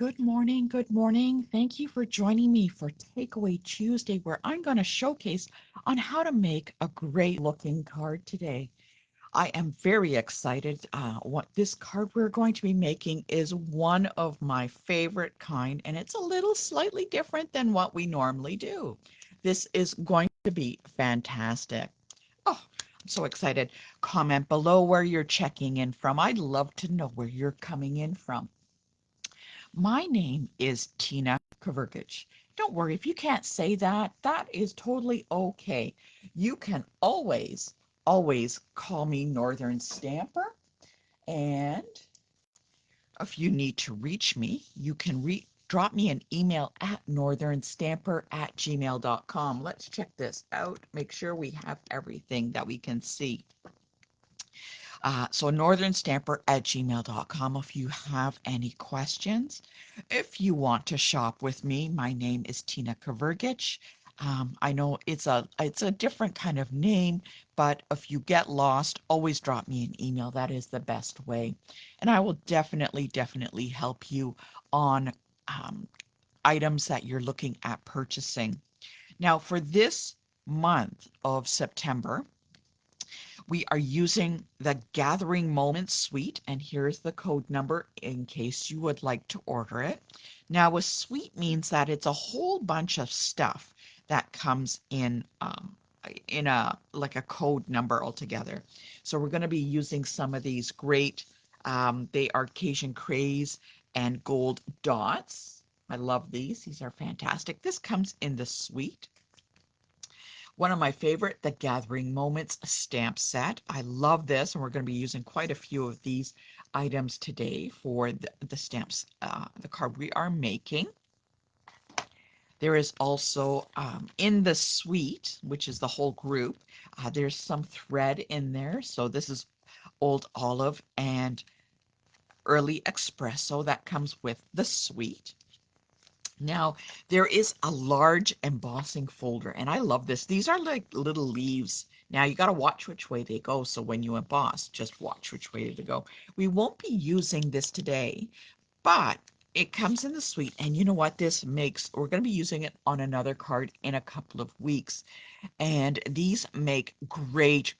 Good morning. Good morning. Thank you for joining me for Takeaway Tuesday, where I'm going to showcase on how to make a great looking card today. I am very excited. What this card we're going to be making is one of my favorite kind, and it's a little slightly different than what we normally do. This is going to be fantastic. Oh, I'm so excited. Comment below where you're checking in from. I'd love to know where you're coming in from. My name is Tina Kavergich. Don't worry, if you can't say that, that is totally okay. You can always call me Northern Stamper. And if you need to reach me, you can drop me an email at northernstamper@gmail.com. Let's check this out. Make sure we have everything that we can see. So northernstamper@gmail.com if you have any questions. If you want to shop with me, my name is Tina Kavergich. I know it's a different kind of name, but if you get lost, always drop me an email. That is the best way. And I will definitely help you on um, items that you're looking at purchasing. Now, for this month of September, we are using the Gathering Moments suite, and here's the code number in case you would like to order it. Now, a suite means that it's a whole bunch of stuff that comes in a like a code number altogether. So we're going to be using some of these great, they are Cajun Craze and Gold Dots. I love these. These are fantastic. This comes in the suite. One of my favorite, the Gathering Moments stamp set. I love this, and we're going to be using quite a few of these items today for the stamps, the card we are making. There is also in the suite, which is the whole group, there's some thread in there. So this is Old Olive and Early Espresso that comes with the suite. Now, there is a large embossing folder, and I love this. These are like little leaves. Now, you got to watch which way they go. So when you emboss, just watch which way they go. We won't be using this today, but it comes in the suite. And you know what this makes? We're going to be using it on another card in a couple of weeks. And these make great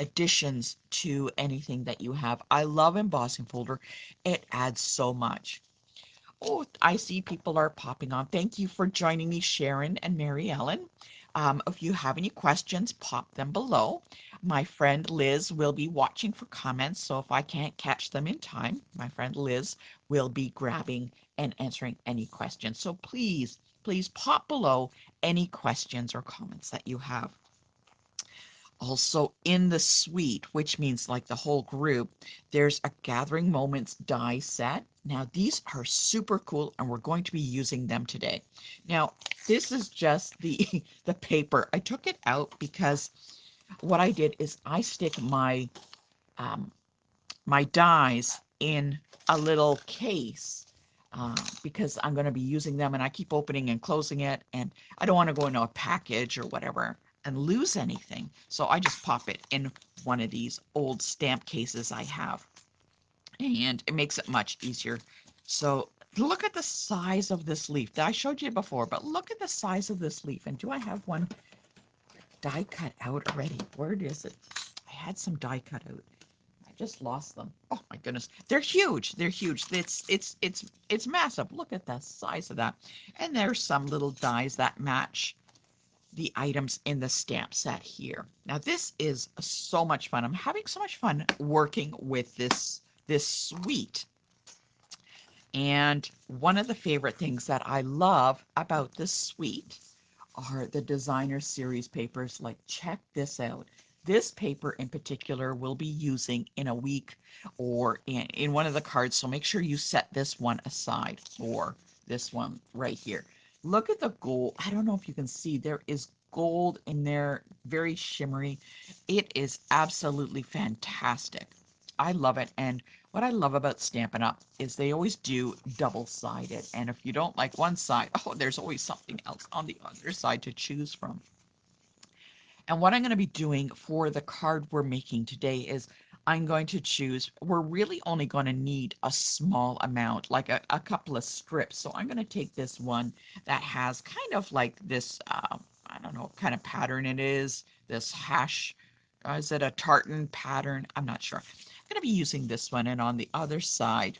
additions to anything that you have. I love embossing folder. It adds so much. Oh, I see people are popping on. Thank you for joining me, Sharon and Mary Ellen. If you have any questions, pop them below. My friend Liz will be watching for comments, so if I can't catch them in time, my friend Liz will be grabbing and answering any questions. So please pop below any questions or comments that you have. Also in the suite, which means like the whole group, there's a Gathering Moments die set. Now these are super cool, and we're going to be using them today. Now this is just the the paper. I took it out because what I did is I stick um, my dies in a little case because I'm going to be using them, and I keep opening and closing it, and I don't want to go into a package or whatever and lose anything. So I just pop it in one of these old stamp cases I have, and it makes it much easier. So look at the size of this leaf. I showed you before, but look at the size of this leaf. And do I have one die cut out already? Where is it? I had some die cut out. I just lost them. Oh my goodness. They're huge. They're huge. It's massive. Look at the size of that. And there's some little dies that match the items in the stamp set here. Now this is so much fun. I'm having so much fun working with this suite. And one of the favorite things that I love about this suite are the designer series papers. Like, check this out. This paper in particular we'll be using in a week or in one of the cards. So make sure you set this one aside for this one right here. Look at the gold. I don't know if you can see, there is gold in there, very shimmery. It is absolutely fantastic. I love it. And what I love about Stampin' Up! Is they always do double-sided. And if you don't like one side, oh, there's always something else on the other side to choose from. And what I'm going to be doing for the card we're making today is I'm going to choose, we're really only going to need a small amount, like a couple of strips. So I'm going to take this one that has kind of like this, I don't know what kind of pattern it is, this hash, is it a tartan pattern? I'm not sure. I'm going to be using this one. And on the other side,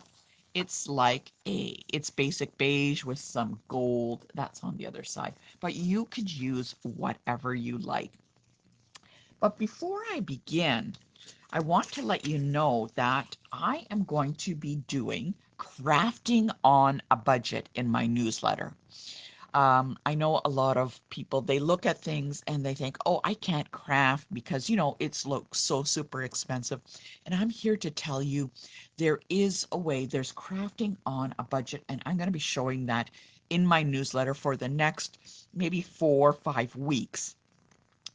it's like it's basic beige with some gold. That's on the other side. But you could use whatever you like. But before I begin, I want to let you know that I am going to be doing crafting on a budget in my newsletter. I know a lot of people, they look at things and they think, oh, I can't craft because, it's looks so super expensive. And I'm here to tell you there is a way, there's crafting on a budget. And I'm going to be showing that in my newsletter for the next maybe 4 or 5 weeks.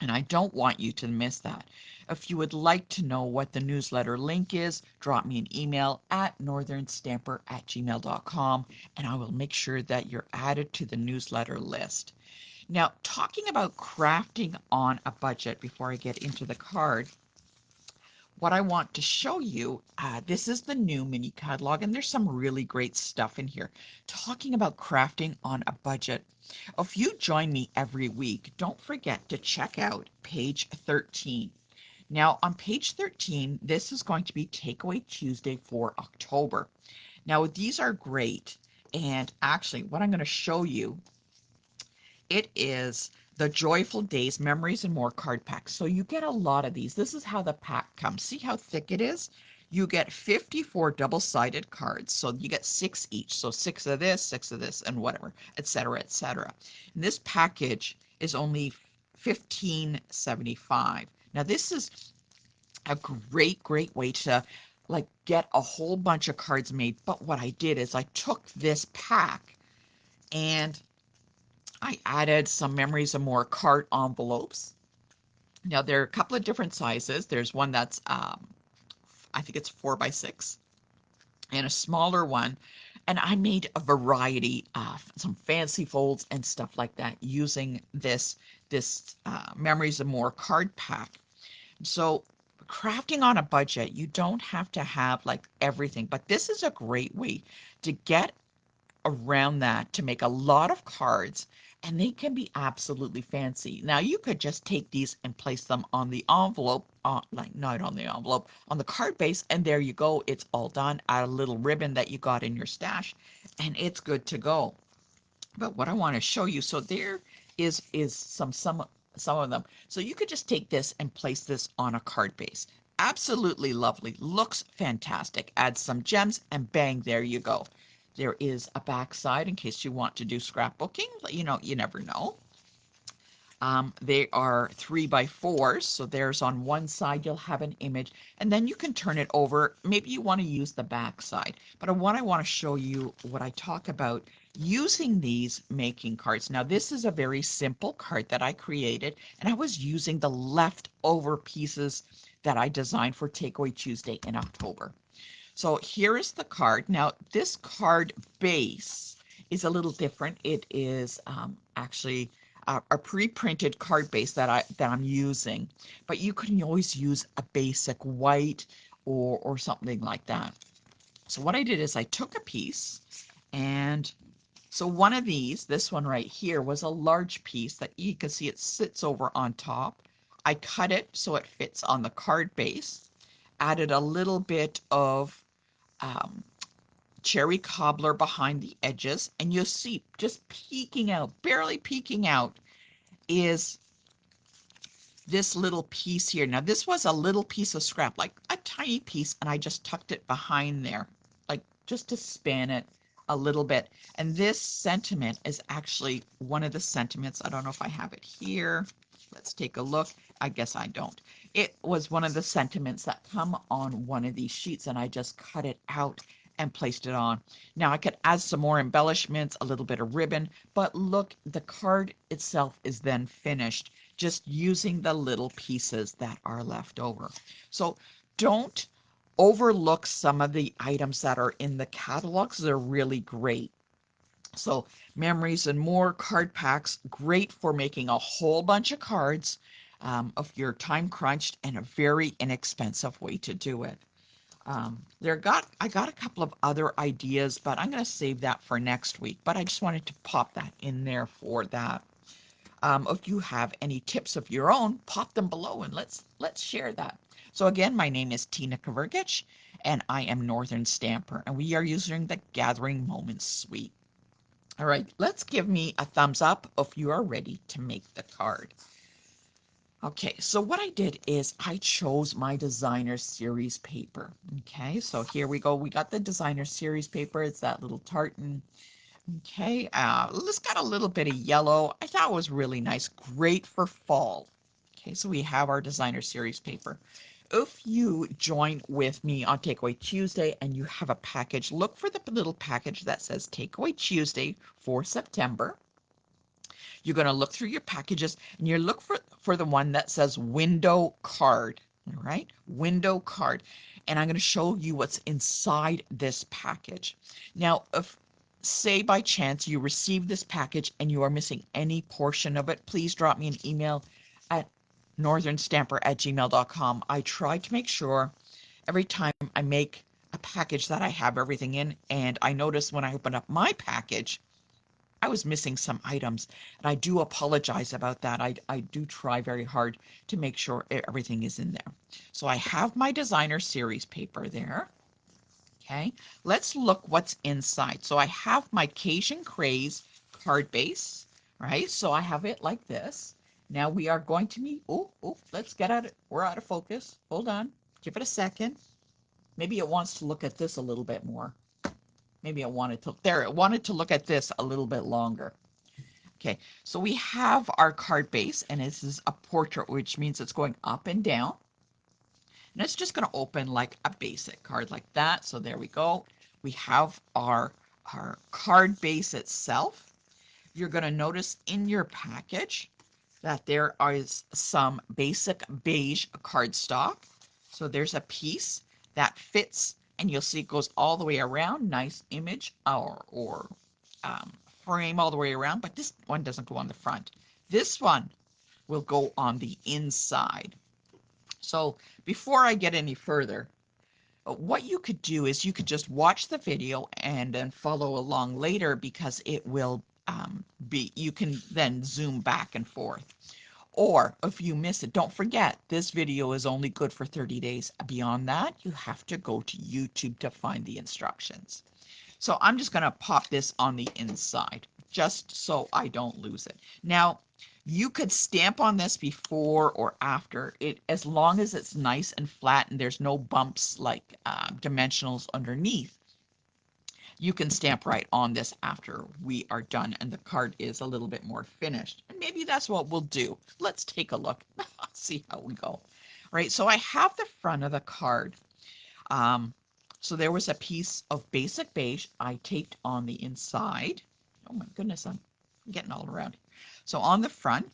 And I don't want you to miss that. If you would like to know what the newsletter link is, drop me an email at northernstamper@gmail.com and I will make sure that you're added to the newsletter list. Now, talking about crafting on a budget before I get into the card, what I want to show you, this is the new mini catalog, and there's some really great stuff in here. Talking about crafting on a budget. If you join me every week, don't forget to check out page 13. Now, on page 13, this is going to be Takeaway Tuesday for October. Now, these are great. And actually, what I'm going to show you, it is the Joyful Days Memories and More card pack. So you get a lot of these. This is how the pack comes. See how thick it is? You get 54 double-sided cards. So you get 6 each. So 6 of this, and whatever, etc., etc. And this package is only 15.75. Now this is a great way to like get a whole bunch of cards made. But what I did is I took this pack and I added some Memories and More card envelopes. Now there are a couple of different sizes. There's one that's I think it's 4 by 6, and a smaller one. And I made a variety of some fancy folds and stuff like that using this Memories and More card pack. So crafting on a budget, you don't have to have like everything, but this is a great way to get around that to make a lot of cards, and they can be absolutely fancy. Now you could just take these and place them on the envelope, like not on the envelope, on the card base, and there you go. It's all done. Add a little ribbon that you got in your stash, and it's good to go. But what I want to show you, so there is some of them. So you could just take this and place this on a card base. Absolutely lovely. Looks fantastic. Add some gems and bang, there you go. There is a back side in case you want to do scrapbooking. You never know. They are 3 by 4s, so there's on one side you'll have an image, and then you can turn it over. Maybe you want to use the back side, but what I want to show you, what I talk about using these making cards. Now, this is a very simple card that I created, and I was using the leftover pieces that I designed for Takeaway Tuesday in October. So here is the card. Now, this card base is a little different. It is actually a pre-printed card base that I'm using, but you can always use a basic white or something like that. So what I did is I took a piece, and so one of these, this one right here, was a large piece that you can see it sits over on top. I cut it so it fits on the card base, added a little bit of um, cherry cobbler behind the edges, and you'll see just peeking out, barely peeking out, is this little piece here. Now, this was a little piece of scrap, like a tiny piece, and I just tucked it behind there, like just to span it a little bit. And this sentiment is actually one of the sentiments. I don't know if I have it here. Let's take a look. I guess I don't. It was one of the sentiments that come on one of these sheets, and I just cut it out and placed it on. Now I could add some more embellishments, a little bit of ribbon, but look, the card itself is then finished just using the little pieces that are left over. So don't overlook some of the items that are in the catalogs. They're really great. So Memories and More card packs, great for making a whole bunch of cards. if you're time crunched, and a very inexpensive way to do it. I got a couple of other ideas, but I'm going to save that for next week. But I just wanted to pop that in there for that. If you have any tips of your own, pop them below and let's share that. So again, my name is Tina Kavergich, and I am Northern Stamper, and we are using the Gathering Moments suite. All right, let's give me a thumbs up if you are ready to make the card. Okay, so what I did is I chose my designer series paper. Okay, so here we go. We got the designer series paper. It's that little tartan. Okay, this got a little bit of yellow. I thought it was really nice. Great for fall. Okay, so we have our designer series paper. If you join with me on Takeaway Tuesday and you have a package, look for the little package that says Takeaway Tuesday for September. You're going to look through your packages and you look for the one that says window card. All right, window card. And I'm going to show you what's inside this package. Now, if say by chance you receive this package and you are missing any portion of it, please drop me an email at northernstamper@gmail.com. I try to make sure every time I make a package that I have everything in, and I notice when I open up my package, I was missing some items, and I do apologize about that. I do try very hard to make sure everything is in there. So I have my designer series paper there. Okay, let's look what's inside. So I have my Cajun Craze card base, right? So I have it like this. Now we are going to meet. Let's get out of, we're out of focus. Hold on. Give it a second. Maybe it wants to look at this a little bit more. Maybe it wanted to look at this a little bit longer. Okay, so we have our card base, and this is a portrait, which means it's going up and down. And it's just going to open like a basic card like that. So there we go. We have our card base itself. You're going to notice in your package that there is some basic beige cardstock. So there's a piece that fits, and you'll see it goes all the way around. Nice image or frame all the way around, but this one doesn't go on the front. This one will go on the inside. So before I get any further, what you could do is you could just watch the video and then follow along later, because it will you can then zoom back and forth. Or if you miss it, don't forget, this video is only good for 30 days. Beyond that, you have to go to YouTube to find the instructions. So I'm just going to pop this on the inside just so I don't lose it. Now, you could stamp on this before or after it, as long as it's nice and flat and there's no bumps like dimensionals underneath. You can stamp right on this after we are done and the card is a little bit more finished. And maybe that's what we'll do. Let's take a look. See how we go. All right, so I have the front of the card. So there was a piece of basic beige I taped on the inside. Oh my goodness, I'm getting all around. So on the front,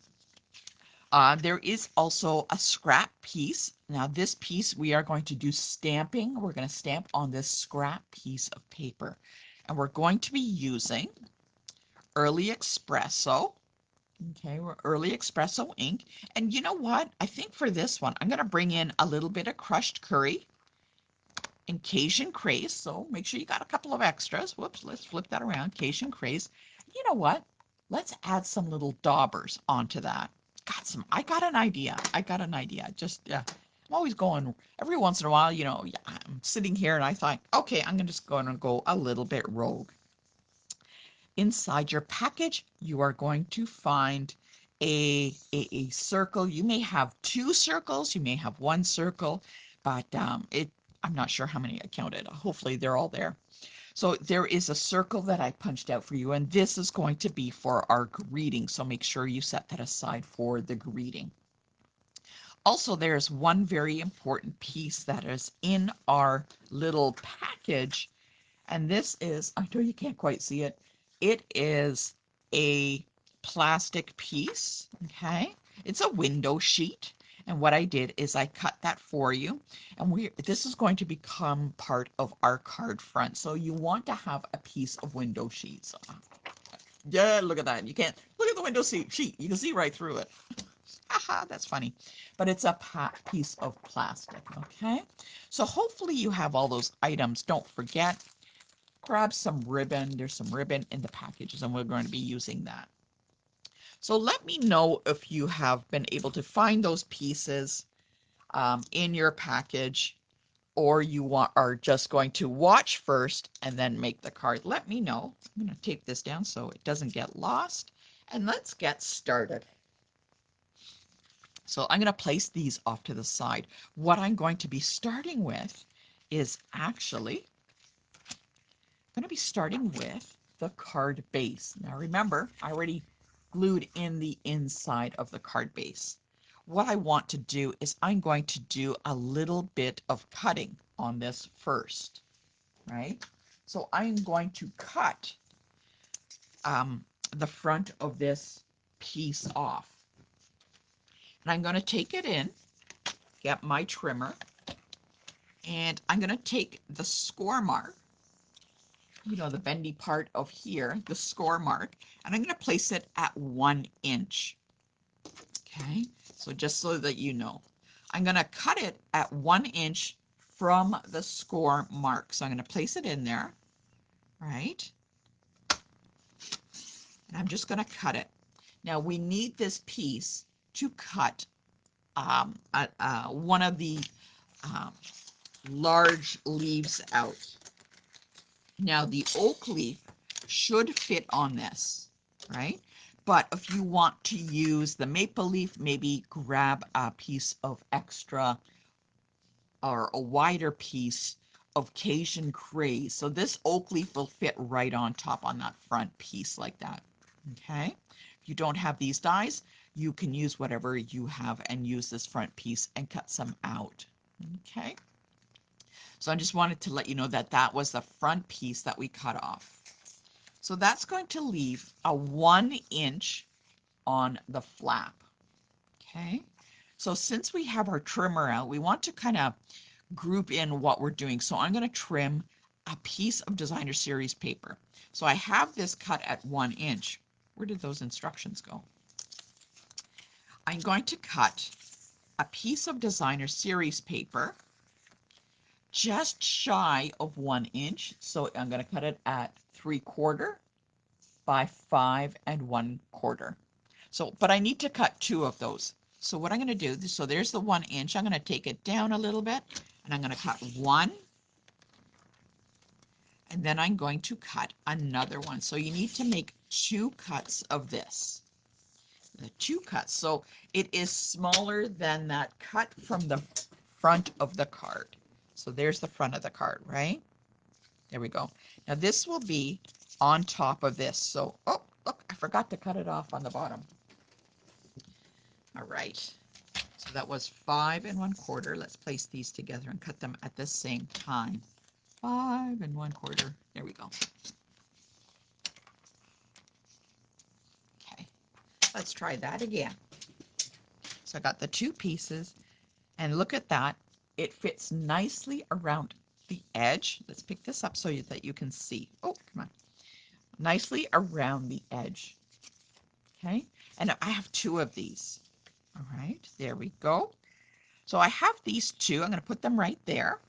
there is also a scrap piece. Now this piece we are going to do stamping. We're going to stamp on this scrap piece of paper. And we're going to be using Early Espresso. Okay, we're Early Espresso ink. And you know what? I think for this one, I'm going to bring in a little bit of crushed curry and Cajun Craze. So make sure you got a couple of extras. Whoops, let's flip that around. Cajun Craze. You know what? Let's add some little daubers onto that. I got an idea. Just, I'm always going, every once in a while, I'm sitting here and I thought, okay, I'm just going to go a little bit rogue. Inside your package, you are going to find a circle. You may have two circles, you may have one circle, but I'm not sure how many I counted. Hopefully they're all there. So there is a circle that I punched out for you, and this is going to be for our greeting. So make sure you set that aside for the greeting. Also, there's one very important piece that is in our little package, and this is, I know you can't quite see it, it is a plastic piece, okay? It's a window sheet. And what I did is I cut that for you. And this is going to become part of our card front. So you want to have a piece of window sheet. Yeah, look at that. You can't, look at the window sheet. You can see right through it. That's funny. But it's a piece of plastic, okay? So hopefully you have all those items. Don't forget, grab some ribbon. There's some ribbon in the packages, and we're going to be using that. So let me know if you have been able to find those pieces in your package, or you are just going to watch first and then make the card. Let me know. I'm going to tape this down so it doesn't get lost. And let's get started. So I'm going to place these off to the side. What I'm going to be starting with is actually going to be starting with the card base. Now remember, I already glued in the inside of the card base. What I want to do is I'm going to do a little bit of cutting on this first, right? So I'm going to cut the front of this piece off. And I'm going to take it in, get my trimmer, and I'm going to take the score mark, you know, the bendy part of here, the score mark, and I'm going to place it at 1 inch. Okay, so just so that you know, I'm going to cut it at 1 inch from the score mark. So I'm going to place it in there, right? And I'm just going to cut it. Now we need this piece to cut one of the um, large leaves out. Now the oak leaf should fit on this, right? But if you want to use the maple leaf, maybe grab a piece of extra or a wider piece of Cajun craze. So this oak leaf will fit right on top on that front piece like that. Okay. If you don't have these dies, you can use whatever you have and use this front piece and cut some out. Okay. So I just wanted to let you know that that was the front piece that we cut off. So that's going to leave a 1 inch on the flap. Okay. So since we have our trimmer out, we want to kind of group in what we're doing. So I'm going to trim a piece of designer series paper. So I have this cut at 1 inch. Where did those instructions go? I'm going to cut a piece of designer series paper just shy of 1 inch. So I'm going to cut it at 3/4 by 5 1/4. So, but I need to cut 2 of those. So what I'm going to do, so there's the 1 inch. I'm going to take it down a little bit and I'm going to cut 1. And then I'm going to cut another one. So you need to make 2 cuts of this. The 2 cuts. So it is smaller than that cut from the front of the card. So there's the front of the card, right? There we go. Now this will be on top of this. So, oh, look, I forgot to cut it off on the bottom. All right. So that was 5 1/4. Let's place these together and cut them at the same time. 5 1/4. There we go. Okay. Let's try that again. So I got the 2 pieces, and look at that. It fits nicely around the edge. Let's pick this up so that you can see. Oh, come on. Nicely around the edge. Okay. And I have 2 of these. All right. There we go. So I have these 2. I'm going to put them right there.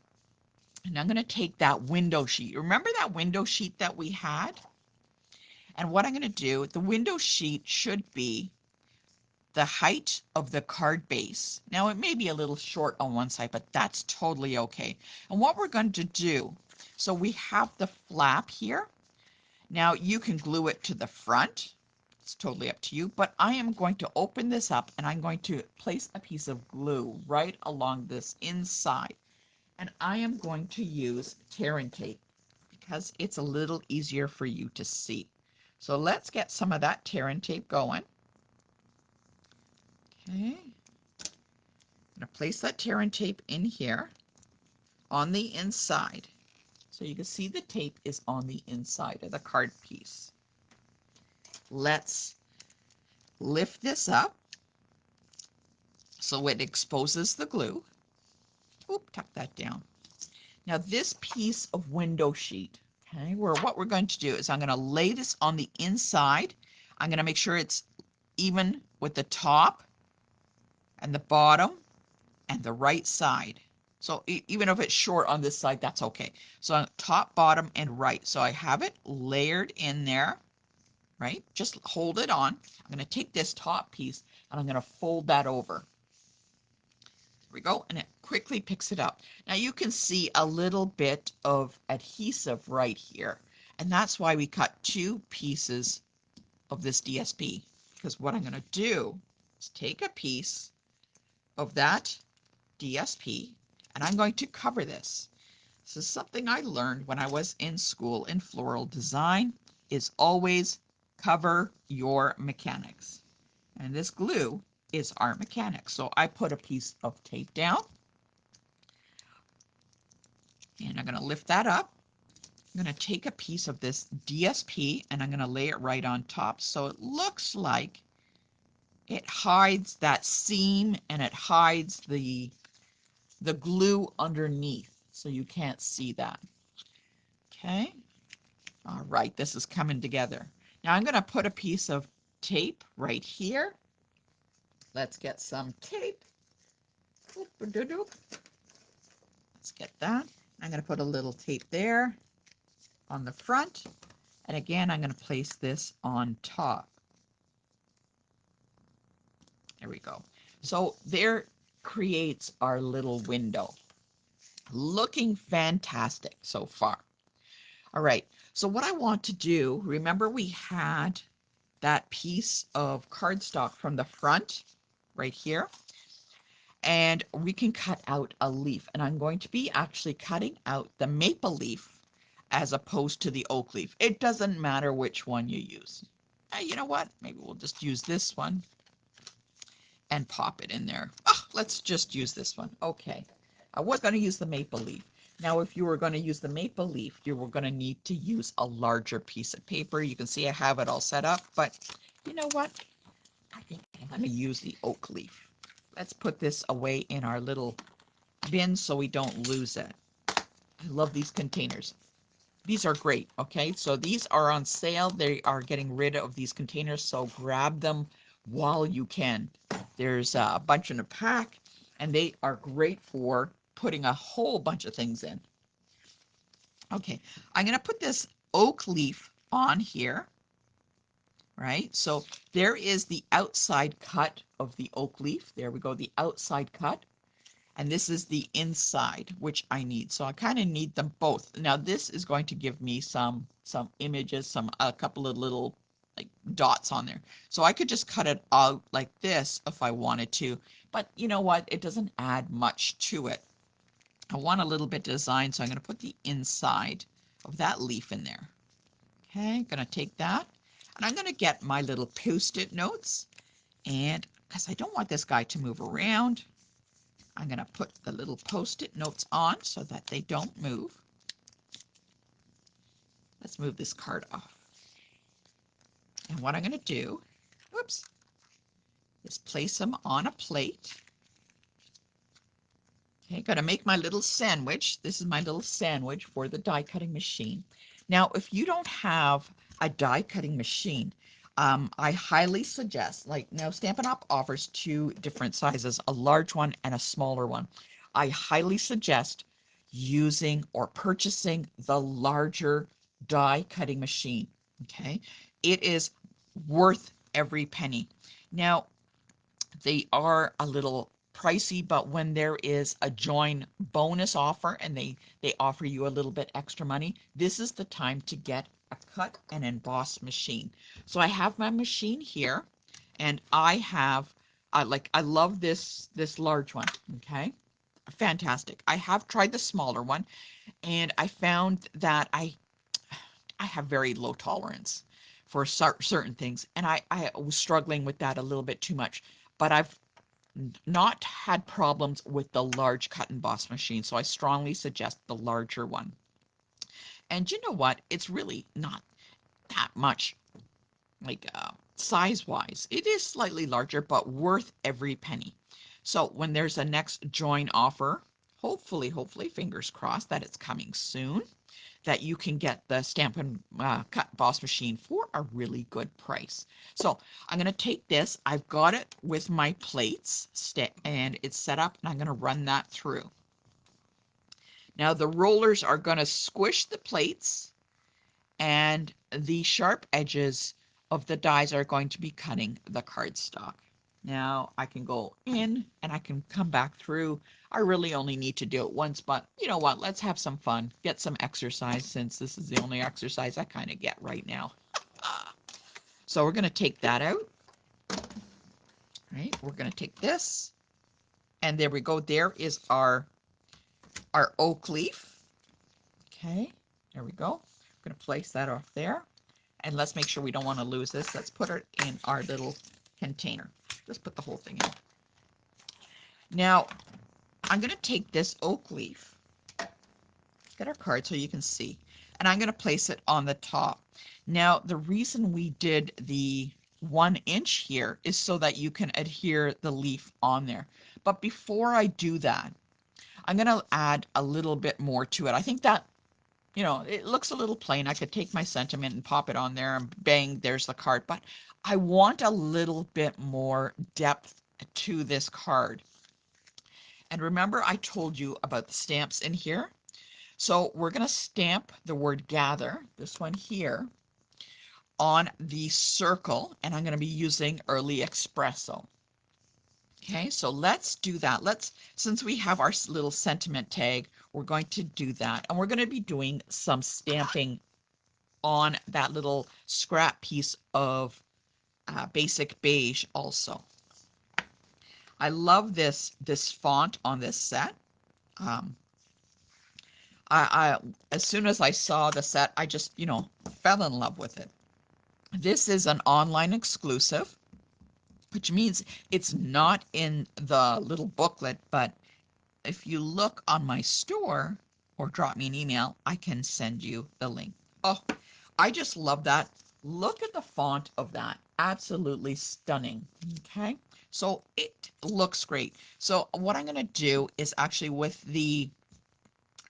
And I'm going to take that window sheet. Remember that window sheet that we had? And what I'm going to do, the window sheet should be the height of the card base. Now it may be a little short on one side, but that's totally okay. And what we're going to do, so we have the flap here. Now you can glue it to the front. It's totally up to you, but I am going to open this up and I'm going to place a piece of glue right along this inside. And I am going to use tear and tape because it's a little easier for you to see. So let's get some of that tear and tape going. Okay. I'm going to place that tear and tape in here on the inside. So you can see the tape is on the inside of the card piece. Let's lift this up so it exposes the glue. Oop, tuck that down. Now this piece of window sheet, okay, what we're going to do is I'm going to lay this on the inside. I'm going to make sure it's even with the top and the bottom and the right side. So even if it's short on this side, that's okay. So top, bottom, and right. So I have it layered in there, right? Just hold it on. I'm going to take this top piece and I'm going to fold that over. There we go. And it quickly picks it up. Now you can see a little bit of adhesive right here. And that's why we cut two pieces of this DSP. Because what I'm going to do is take a piece of that DSP and I'm going to cover this. This is something I learned when I was in school in floral design, is always cover your mechanics. And this glue is our mechanics. So I put a piece of tape down and I'm going to lift that up. I'm going to take a piece of this DSP and I'm going to lay it right on top so it looks like it hides that seam and it hides the glue underneath so you can't see that. Okay. All right, this is coming together. Now I'm going to put a piece of tape right here. Let's get some tape. Let's get that. I'm going to put a little tape there on the front. And again, I'm going to place this on top. There we go. So there creates our little window. Looking fantastic so far. All right, so what I want to do, remember we had that piece of cardstock from the front right here, and we can cut out a leaf, and I'm going to be actually cutting out the maple leaf as opposed to the oak leaf. It doesn't matter which one you use. You know what? Maybe we'll just use this one and pop it in there. Oh, let's just use this one. Okay. I was going to use the maple leaf. Now, if you were going to use the maple leaf, you were going to need to use a larger piece of paper. You can see I have it all set up, but you know what? I think I'm going to use the oak leaf. Let's put this away in our little bin so we don't lose it. I love these containers. These are great, okay? So these are on sale. They are getting rid of these containers, so grab them while you can. There's a bunch in a pack, and they are great for putting a whole bunch of things in. Okay, I'm going to put this oak leaf on here, right? So there is the outside cut of the oak leaf. There we go, the outside cut. And this is the inside, which I need. So I kind of need them both. Now this is going to give me some images, a couple of little like dots on there. So I could just cut it out like this if I wanted to. But you know what? It doesn't add much to it. I want a little bit of design, so I'm going to put the inside of that leaf in there. Okay, going to take that. And I'm going to get my little Post-it notes. And because I don't want this guy to move around, I'm going to put the little Post-it notes on so that they don't move. Let's move this card off. And what I'm going to do, whoops, is place them on a plate. Okay, going to make my little sandwich. This is my little sandwich for the die cutting machine. Now, if you don't have a die cutting machine, I highly suggest, like now Stampin' Up! Offers two different sizes, a large one and a smaller one. I highly suggest using or purchasing the larger die cutting machine. Okay, it is worth every penny. Now, they are a little pricey, but when there is a join bonus offer and they offer you a little bit extra money, this is the time to get a cut and emboss machine. So I have my machine here, and I have I love this large one. Okay, fantastic. I have tried the smaller one, and I found that I have very low tolerance for certain things, and I was struggling with that a little bit too much. But I've not had problems with the large cut and emboss machine, so I strongly suggest the larger one. And you know what? It's really not that much, like size-wise. It is slightly larger, but worth every penny. So when there's a next join offer, hopefully, fingers crossed that it's coming soon, that you can get the Stampin' Cut Boss machine for a really good price. So I'm going to take this. I've got it with my plates and it's set up, and I'm going to run that through. Now the rollers are going to squish the plates, and the sharp edges of the dies are going to be cutting the cardstock. Now I can go in and I can come back through. I really only need to do it once, but you know what? Let's have some fun, get some exercise, since this is the only exercise I kind of get right now. So we're going to take that out. Right? We're going to take this, and there we go. There is our oak leaf. Okay, there we go. I'm going to place that off there. And let's make sure we don't want to lose this. Let's put it in our little container. Let's put the whole thing in. Now, I'm going to take this oak leaf, get our card so you can see, and I'm going to place it on the top. Now, the reason we did the 1 inch here is so that you can adhere the leaf on there. But before I do that, I'm going to add a little bit more to it. I think that, you know, it looks a little plain. I could take my sentiment and pop it on there and bang, there's the card. But I want a little bit more depth to this card. And remember, I told you about the stamps in here. So we're going to stamp the word gather, this one here, on the circle. And I'm going to be using Early Espresso. Okay, so let's do that. Since we have our little sentiment tag, we're going to do that. And we're going to be doing some stamping on that little scrap piece of basic beige also. I love this font on this set. As soon as I saw the set, I just, you know, fell in love with it. This is an online exclusive, which means it's not in the little booklet, but if you look on my store or drop me an email, I can send you the link. Oh, I just love that. Look at the font of that. Absolutely stunning. Okay, so it looks great. So what I'm going to do is actually with the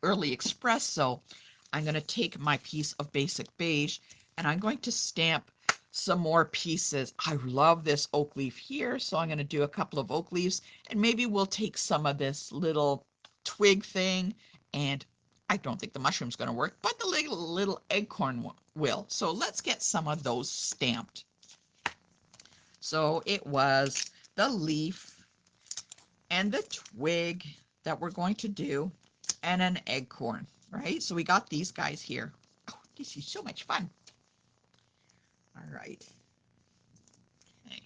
Early Espresso, I'm going to take my piece of basic beige and I'm going to stamp some more pieces. I love this oak leaf here, so I'm going to do a couple of oak leaves, and maybe we'll take some of this little twig thing, and I don't think the mushroom's going to work, but the little acorn will. So let's get some of those stamped. So it was the leaf and the twig that we're going to do, and an acorn, right? So we got these guys here. Oh, this is so much fun. All right. Okay.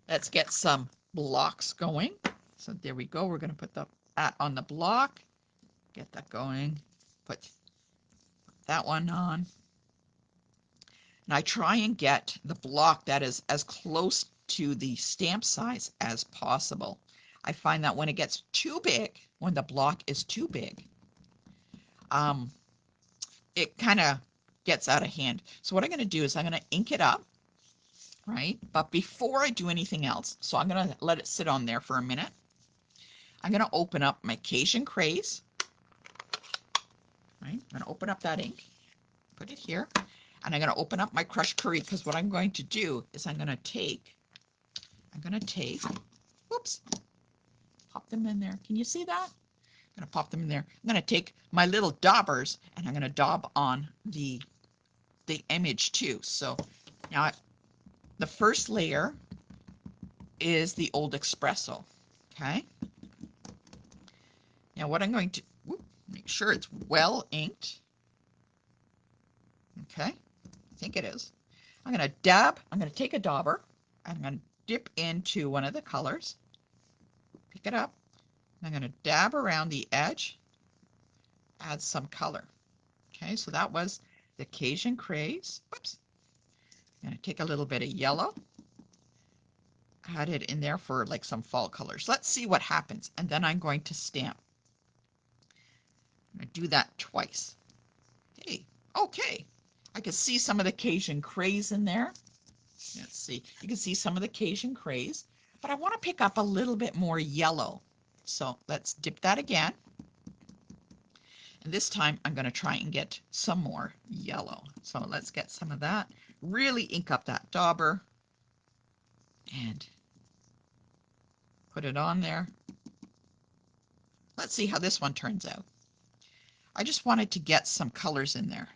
Let's get some blocks going. So there we go. We're going to put that on the block. Get that going. Put that one on. And I try and get the block that is as close to the stamp size as possible. I find that when it gets too big, when the block is too big, it kind of gets out of hand. So what I'm going to do is I'm going to ink it up, right? But before I do anything else, so I'm going to let it sit on there for a minute. I'm going to open up my Cajun Craze, right? I'm going to open up that ink, put it here, and I'm going to open up my crushed curry, because what I'm going to do is I'm going to take, whoops, pop them in there. Can you see that? I'm going to pop them in there. I'm going to take my little daubers and I'm going to daub on the image too. So now the first layer is the old espresso. Okay. Now what I'm going to make sure it's well inked. Okay. I think it is. I'm going to take a dauber. I'm going to dip into one of the colors, pick it up. I'm going to dab around the edge, add some color. Okay, so that was the Cajun Craze. Whoops. I'm going to take a little bit of yellow, add it in there for like some fall colors. Let's see what happens. And then I'm going to stamp. I'm going to do that twice. Hey, okay. I can see some of the Cajun Craze in there. Let's see. You can see some of the Cajun Craze, but I want to pick up a little bit more yellow. So let's dip that again. And this time I'm going to try and get some more yellow. So let's get some of that. Really ink up that dauber and put it on there. Let's see how this one turns out. I just wanted to get some colors in there.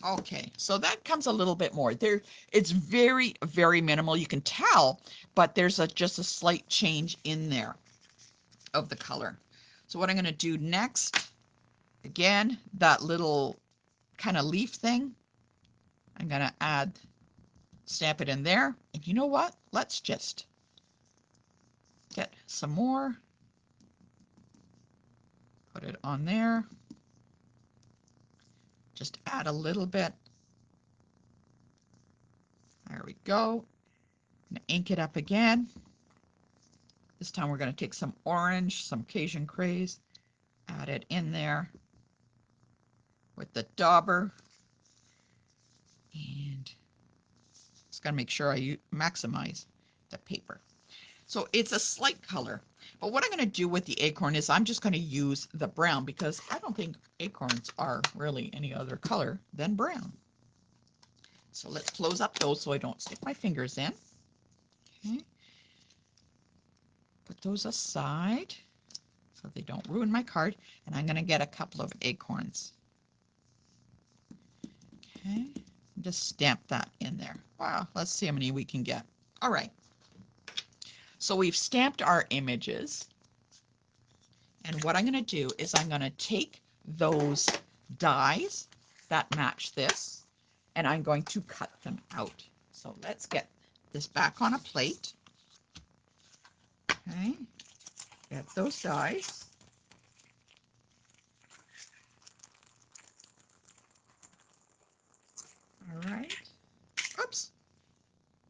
Okay, so that comes a little bit more. There, it's very, very minimal. You can tell, but there's just a slight change in there of the color. So what I'm going to do next, again, that little kind of leaf thing, I'm going to stamp it in there. And you know what? Let's just get some more. Put it on there. Just add a little bit. There we go. Ink it up again. This time we're going to take some orange, some Cajun craze, add it in there with the dauber. And just got to make sure I maximize the paper. So it's a slight color. But what I'm going to do with the acorn is I'm just going to use the brown because I don't think acorns are really any other color than brown. So let's close up those so I don't stick my fingers in. Okay. Put those aside so they don't ruin my card. And I'm going to get a couple of acorns. Okay. Just stamp that in there. Wow, let's see how many we can get. All right. So we've stamped our images. And what I'm going to do is I'm going to take those dies that match this, and I'm going to cut them out. So let's get this back on a plate. Okay, get those dies. All right. Oops.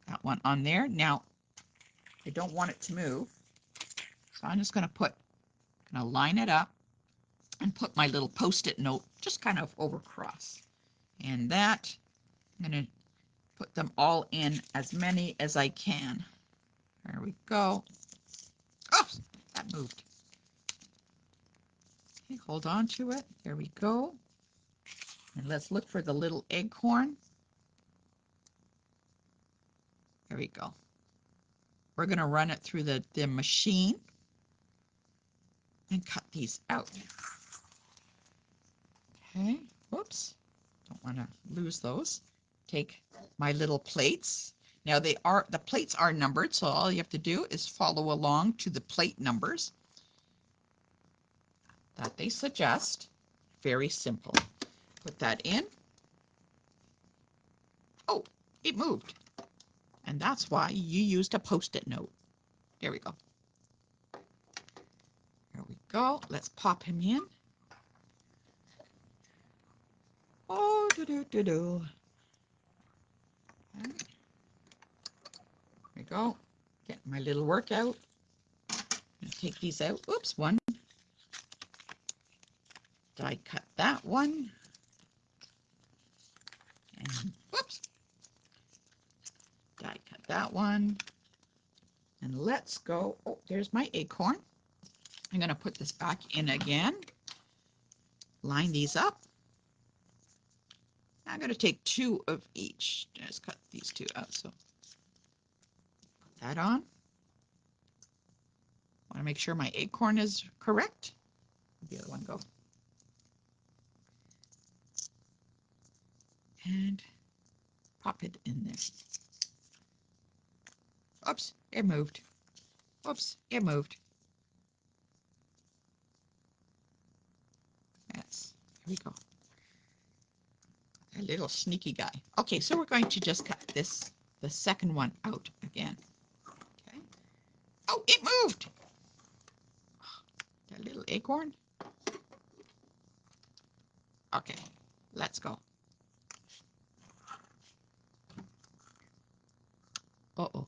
That one on there. Now, I don't want it to move, so I'm just going to line it up and put my little Post-it note just kind of over across. And that, I'm going to put them all in as many as I can. There we go. Oh, that moved. Okay, hold on to it. There we go. And let's look for the little acorn. There we go. We're going to run it through the machine and cut these out. Okay, whoops. Don't want to lose those. Take my little plates. Now the plates are numbered, so all you have to do is follow along to the plate numbers that they suggest. Very simple. Put that in. Oh, it moved. And that's why you used a Post-it note. There we go. There we go. Let's pop him in. Oh, do-do-do-do. Okay. There we go. Get my little workout. Take these out. Oops, one. Die cut that one. And whoops. Die cut that one. And let's go. Oh, there's my acorn. I'm going to put this back in again. Line these up. I'm going to take two of each. Just cut these two out. So put that on. Want to make sure my acorn is correct. The other one go. And pop it in there. Oops, it moved. Oops, it moved. Yes, here we go. A little sneaky guy. Okay, so we're going to just cut the second one out again. Okay. Oh, it moved. That little acorn. Okay, let's go. Uh-oh.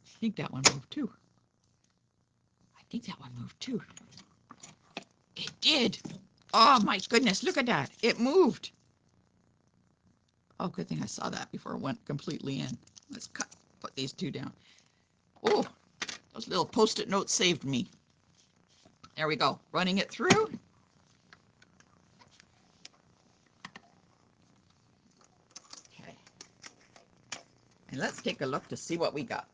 I think that one moved too. It did. Oh my goodness, look at that. It moved. Oh, good thing I saw that before it went completely in. Let's put these two down. Oh, those little Post-it notes saved me. There we go, running it through. Okay, and let's take a look to see what we got.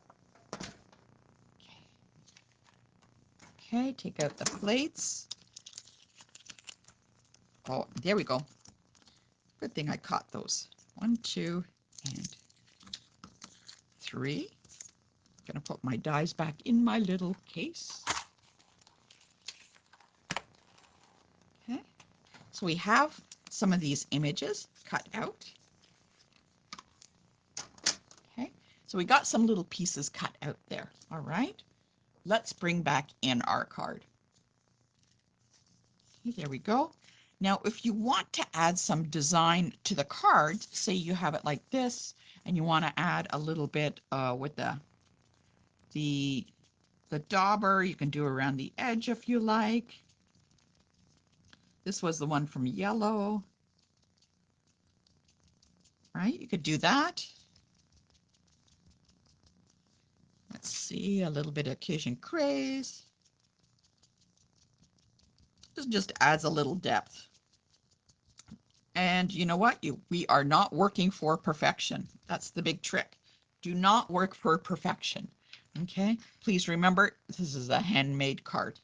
Okay, take out the plates. Oh, there we go. Good thing I caught those. 1, 2, and 3. I'm gonna put my dies back in my little case. Okay, so we have some of these images cut out. Okay, so we got some little pieces cut out there. All right, let's bring back in our card. Okay, there we go. Now, if you want to add some design to the card, say you have it like this, and you want to add a little bit with the dauber, you can do around the edge if you like. This was the one from yellow, right? You could do that. Let's see, a little bit of Cajun craze. This just adds a little depth. And you know what? We are not working for perfection. That's the big trick. Do not work for perfection. Okay? Please remember, this is a handmade card.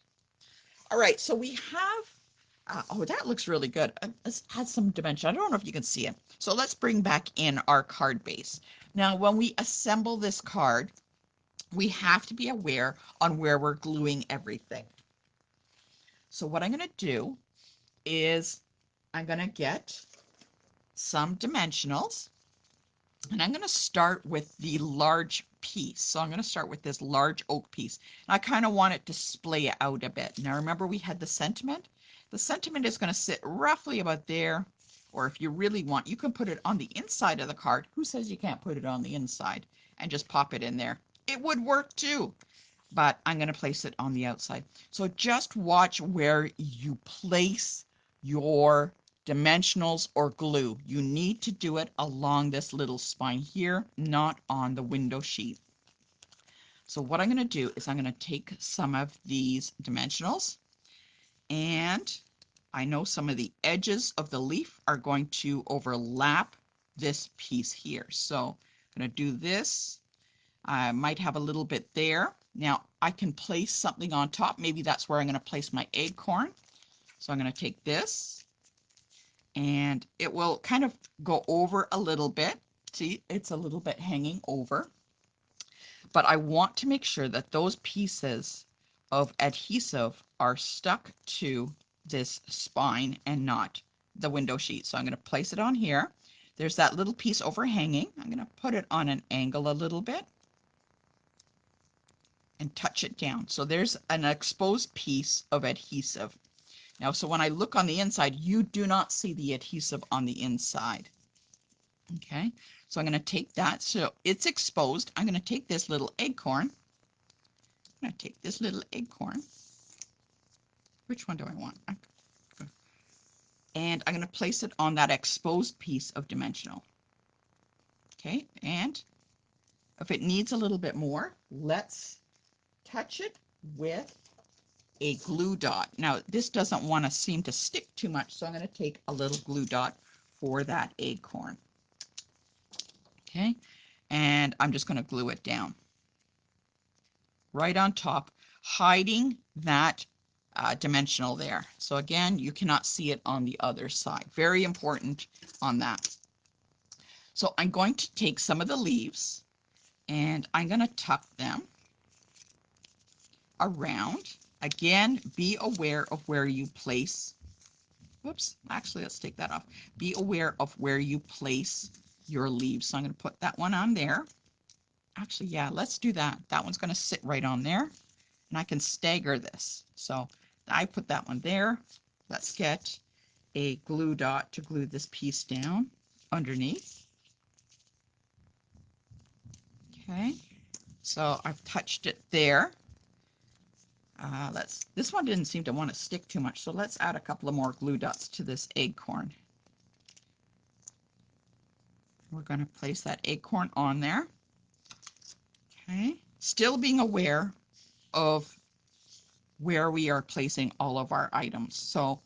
All right, so we have, oh, that looks really good. Let's add some dimension. I don't know if you can see it. So let's bring back in our card base. Now, when we assemble this card, we have to be aware on where we're gluing everything. So what I'm going to do is I'm going to get some dimensionals, and I'm going to start with the large piece. So I'm going to start with this large oak piece. And I kind of want it to splay out a bit. Now remember we had the sentiment? The sentiment is going to sit roughly about there, or if you really want, you can put it on the inside of the card. Who says you can't put it on the inside and just pop it in there? It would work too, but I'm going to place it on the outside. So just watch where you place your dimensionals or glue. You need to do it along this little spine here, not on the window sheet. So what I'm going to do is I'm going to take some of these dimensionals, and I know some of the edges of the leaf are going to overlap this piece here. So I'm going to do this. I might have a little bit there. Now I can place something on top. Maybe that's where I'm going to place my acorn. So I'm going to take this, and it will kind of go over a little bit. See, it's a little bit hanging over. But I want to make sure that those pieces of adhesive are stuck to this spine and not the window sheet. So I'm going to place it on here. There's that little piece overhanging. I'm going to put it on an angle a little bit and touch it down. So there's an exposed piece of adhesive. Now, so when I look on the inside, you do not see the adhesive on the inside. Okay, so I'm going to take that. So it's exposed. I'm going to take this little acorn. I'm going to take this little acorn. Which one do I want? And I'm going to place it on that exposed piece of dimensional. Okay, and if it needs a little bit more, let's touch it with a glue dot. Now, this doesn't want to seem to stick too much, so I'm going to take a little glue dot for that acorn. Okay, and I'm just going to glue it down right on top, hiding that dimensional there. So again, you cannot see it on the other side. Very important on that. So I'm going to take some of the leaves and I'm going to tuck them around. Again, be aware of where you place. Whoops, actually, let's take that off. Be aware of where you place your leaves. So I'm going to put that one on there. Actually, yeah, let's do that. That one's going to sit right on there, and I can stagger this. So I put that one there. Let's get a glue dot to glue this piece down underneath. Okay, so I've touched it there. This one didn't seem to want to stick too much, so let's add a couple of more glue dots to this acorn. We're going to place that acorn on there. Okay, still being aware of where we are placing all of our items. So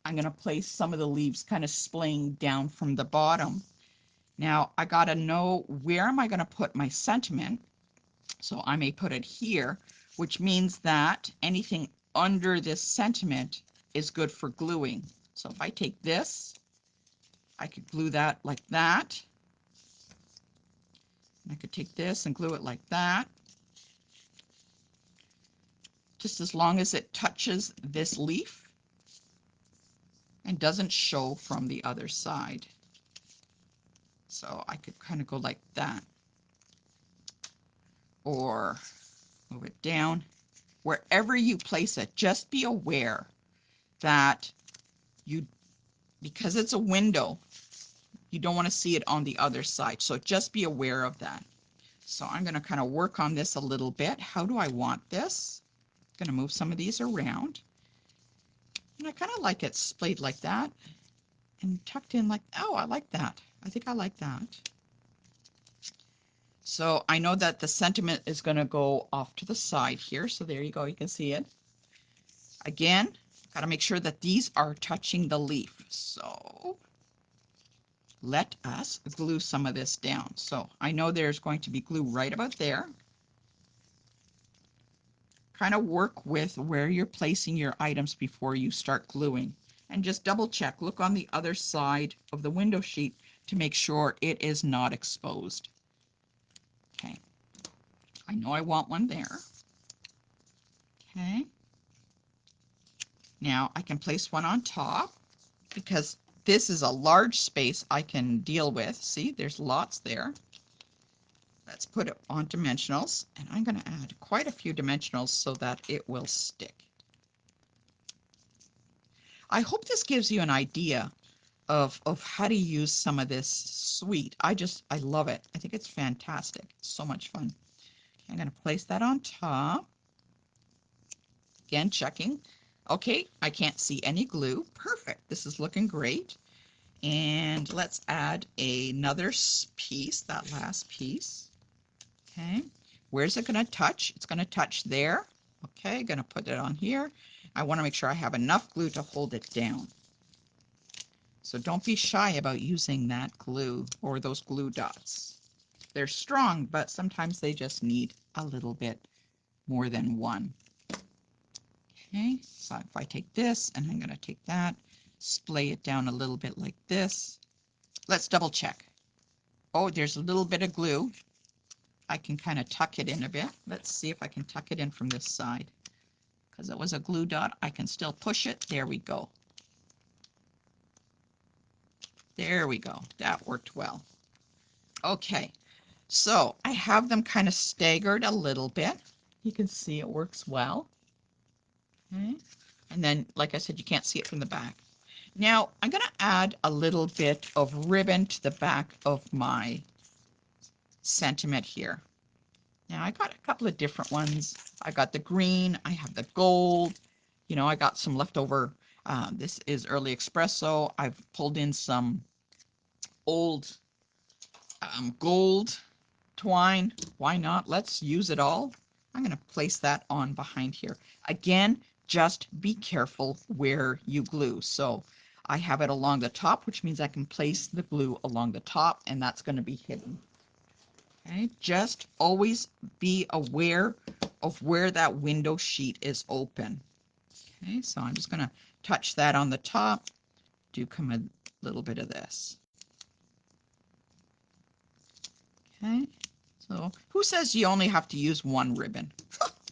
I'm going to place some of the leaves kind of splaying down from the bottom. Now I got to know, where am I going to put my sentiment? So I may put it here, which means that anything under this sentiment is good for gluing. So if I take this, I could glue that like that. I could take this and glue it like that. Just as long as it touches this leaf and doesn't show from the other side. So I could kind of go like that, or move it down. Wherever you place it, just be aware that because it's a window, you don't want to see it on the other side. So just be aware of that. So I'm going to kind of work on this a little bit. How do I want this? I'm going to move some of these around. And I kind of like it splayed like that and tucked in like, oh, I like that. I think I like that. So I know that the sentiment is going to go off to the side here. So there you go. You can see it. Again, got to make sure that these are touching the leaf. So let us glue some of this down. So I know there's going to be glue right about there. Kind of work with where you're placing your items before you start gluing. And just double check. Look on the other side of the window sheet to make sure it is not exposed. Okay. I know I want one there. Okay. Now I can place one on top because this is a large space I can deal with. See, there's lots there. Let's put it on dimensionals, and I'm going to add quite a few dimensionals so that it will stick. I hope this gives you an idea of how to use some of this suite. I love it. I think it's fantastic. It's so much fun. I'm going to place that on top. Again, checking. Okay, I can't see any glue. Perfect. This is looking great. And let's add another piece, that last piece. Okay, where's it going to touch? It's going to touch there. Okay, going to put it on here. I want to make sure I have enough glue to hold it down. So don't be shy about using that glue or those glue dots. They're strong, but sometimes they just need a little bit more than one. Okay, so if I take this and I'm going to take that, splay it down a little bit like this. Let's double check. Oh, there's a little bit of glue. I can kind of tuck it in a bit. Let's see if I can tuck it in from this side. Because it was a glue dot, I can still push it. There we go. There we go. That worked well. Okay, so I have them kind of staggered a little bit. You can see it works well. Okay. And then, like I said, you can't see it from the back. Now, I'm going to add a little bit of ribbon to the back of my sentiment here. Now, I got a couple of different ones. I got the green, I have the gold. You know, I got some leftover. This is early espresso. I've pulled in some old gold twine. Why not? Let's use it all. I'm going to place that on behind here. Again, just be careful where you glue. So I have it along the top, which means I can place the glue along the top, and that's going to be hidden. Okay, just always be aware of where that window sheet is open. Okay, so I'm just going to touch that on the top, do come a little bit of this. Okay, so who says you only have to use one ribbon?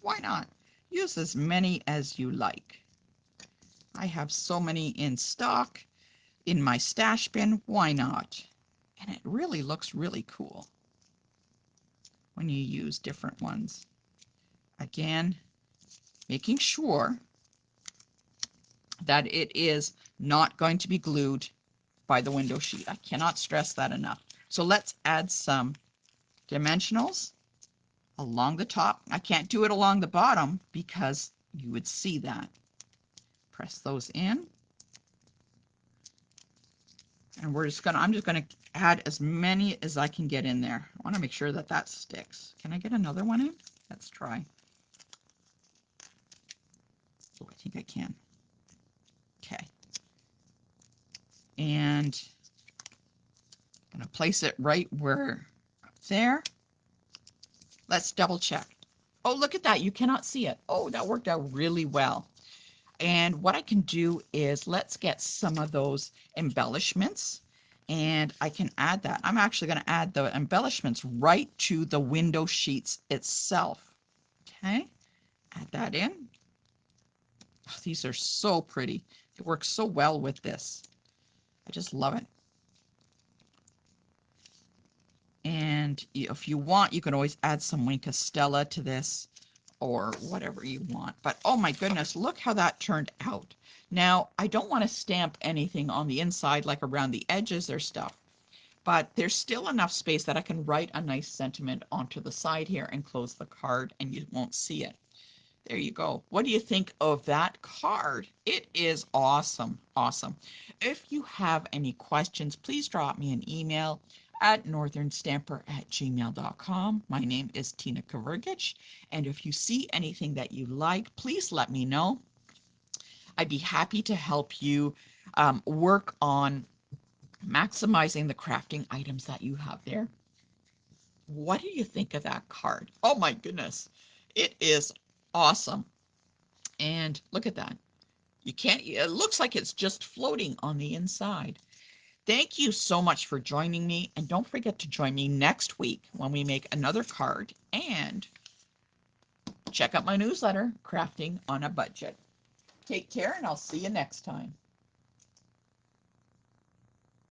Why not? Use as many as you like. I have so many in stock in my stash bin. Why not? And it really looks really cool when you use different ones. Again, making sure that it is not going to be glued by the window sheet. I cannot stress that enough. So let's add some dimensionals along the top. I can't do it along the bottom because you would see that. Press those in. And I'm just gonna add as many as I can get in there. I want to make sure that that sticks. Can I get another one in? Let's try. Oh, I think I can. Okay. And I'm going to place it right where up there. Let's double check. Oh, look at that. You cannot see it. Oh, that worked out really well. And what I can do is let's get some of those embellishments and I can add that. I'm actually going to add the embellishments right to the window sheets itself. Okay, add that in. Oh, these are so pretty. It works so well with this. I just love it. And if you want, you can always add some Wink Stella to this or whatever you want. But oh my goodness, look how that turned out. Now, I don't want to stamp anything on the inside, like around the edges or stuff, but there's still enough space that I can write a nice sentiment onto the side here and close the card and you won't see it. There you go. What do you think of that card? It is awesome. Awesome. If you have any questions, please drop me an email at northernstamper@gmail.com. My name is Tina Kavergich, and if you see anything that you like, please let me know. I'd be happy to help you work on maximizing the crafting items that you have there. What do you think of that card? Oh my goodness. It is awesome. And look at that. You can't, it looks like it's just floating on the inside. Thank you so much for joining me. And don't forget to join me next week when we make another card and check out my newsletter, Crafting on a Budget. Take care and I'll see you next time.